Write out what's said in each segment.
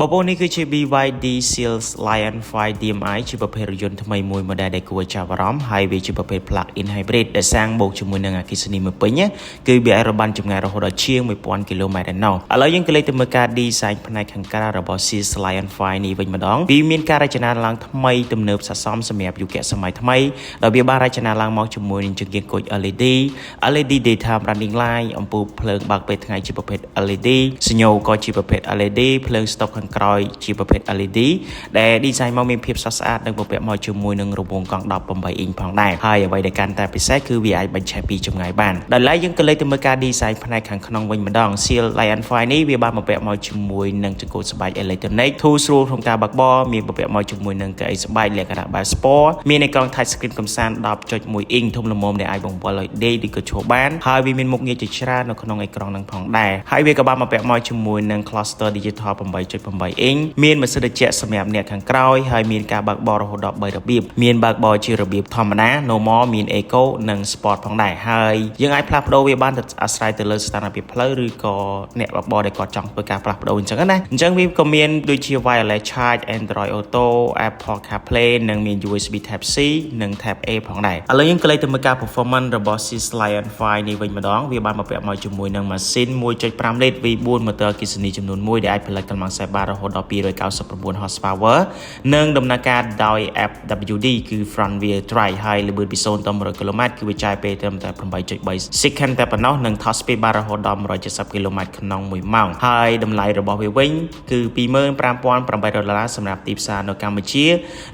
บอบนี้คือ BYD Seals Lion 5 DMI ជាប្រភេទរថយន្តថ្មីមួយម៉ូដែលគួរចាប់អារម្មណ៍ហើយវាជាប្រភេទ Plug-in Hybrid ដែលសាងបូកជាមួយនឹងអគ្គិសនីមួយពេញគឺវាអាចរបាំងចម្ងាយរហូតដល់ជាង 1000 គីឡូម៉ែត្រឯណោះឥឡូវយើងក៏លេខទៅមើលការ design ផ្នែកខាងក្រៅរបស់ Seals Lion 5 នេះវិញម្ដងវាមានការរចនាឡើងថ្មីទំនើបស័ក្តិសមសម្រាប់យុគសម័យថ្មីដោយវាបានរចនាឡើងមកជាមួយនឹងជញ្ជាំងគុជ LED Daytime Running Light អំពូលភ្លើងបើកពេលថ្ងៃជាប្រភេទ LED សញ្ញោក៏ជាប្រភេទ LED ភ្លើងស្តុបខាងក្រោយជាប្រភេទ LED ដែល design មកមានភាពស្រស់ស្អាតនិងបំពាក់មកជាមួយនឹងរង្វង់កង់18អ៊ីងផងដែរហើយអ្វីដែលកាន់តែពិសេសគឺវាអាចបញ្ឆេះពីចម្ងាយបានដោយឡែកយើងក៏លេខទៅមើលការ design ផ្នែកខាងក្នុងវិញម្ដង Seal Lion 5 នេះវាបានបំពាក់មកជាមួយនឹងចង្កូតស្បែក electronic ធូរស្រួលក្នុងការបើកបរមានបំពាក់មកជាមួយនឹងកៅអីស្បែកលក្ខណៈបែប Sport មានអេក្រង់ touch screen កំសាន្ត 10.1 អ៊ីងធំល្មមដែលអាចបង្វិលឲ្យដេកឬក៏ឈរបានហើយវាមានមុខងារជាច្រើននៅក្នុងអេក្រង់នឹងផងដែរហើយវាក៏បានបំពាក់មកជាមួយនឹង cluster digital 8.8 អ៊ីងមានម៉ាស៊ីនត្រជាក់សម្រាប់អ្នកខាងក្រោយហើយមានការបើកបររហូតដល់3របៀបមានបើកបរជារបៀបធម្មតា normal មាន eco និង sport ផងដែរហើយយើងអាចផ្លាស់ប្ដូរវាបានទៅអាស្រ័យទៅលើស្ថានភាពផ្លូវឬក៏អ្នកបើកបរដែលគាត់ចង់ធ្វើការផ្លាស់ប្ដូរអញ្ចឹងណាអញ្ចឹងវាក៏មានដូចជា wireless charge Android Auto Apple CarPlay និងមាន USB Type C និង Type A ផងដែរឥឡូវយើងក៏លេខទៅមើលការ performance របស់ Seals Lion 5 នេះវិញម្ដងវាបានបំពាក់មកជាមួយនឹងម៉ាស៊ីន 1.5 លីត្រ V4 ម៉ូទ័រអគ្គិសនីចំនួន1ដែលអាចផលិតកម្លាំងខ្សែបាតរហូតដល់299 horsepower និងដំណើរការដោយ FWD គឺ front wheel drive ហើយល្បឿនពី0ទៅ100 km គឺវាចាយពេលត្រឹមតែ 8.3 second តែប៉ុណ្ណោះនិង top speed បានរហូតដល់170 km ក្នុង1ម៉ោងហើយតម្លៃរបស់វាវិញគឺ $25,800 សម្រាប់ទីផ្សារនៅកម្ពុជា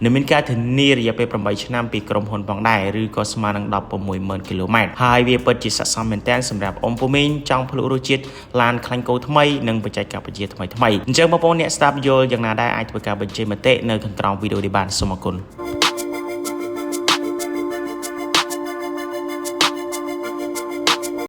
និងមានការធានារយៈពេល8ឆ្នាំពីក្រុមហ៊ុនផងដែរឬក៏ស្មើនឹង 160,000 km ហើយវាពិតជាស័ក្តិសមមែនទែនសម្រាប់អ៊ំពូមីងចង់ភ្លក់រសជាតិឡានខ្លាញ់គោថ្មីនិងបច្ចេកវិទ្យាថ្មីអញ្ចឹងបងប្អូនអ្នកស្ដាប់យល់យ៉ាងណាដែរអាចធ្វើការបញ្ចេញមតិនៅខាងក្រោមវីដេអូនេះបានសូមអរគុណ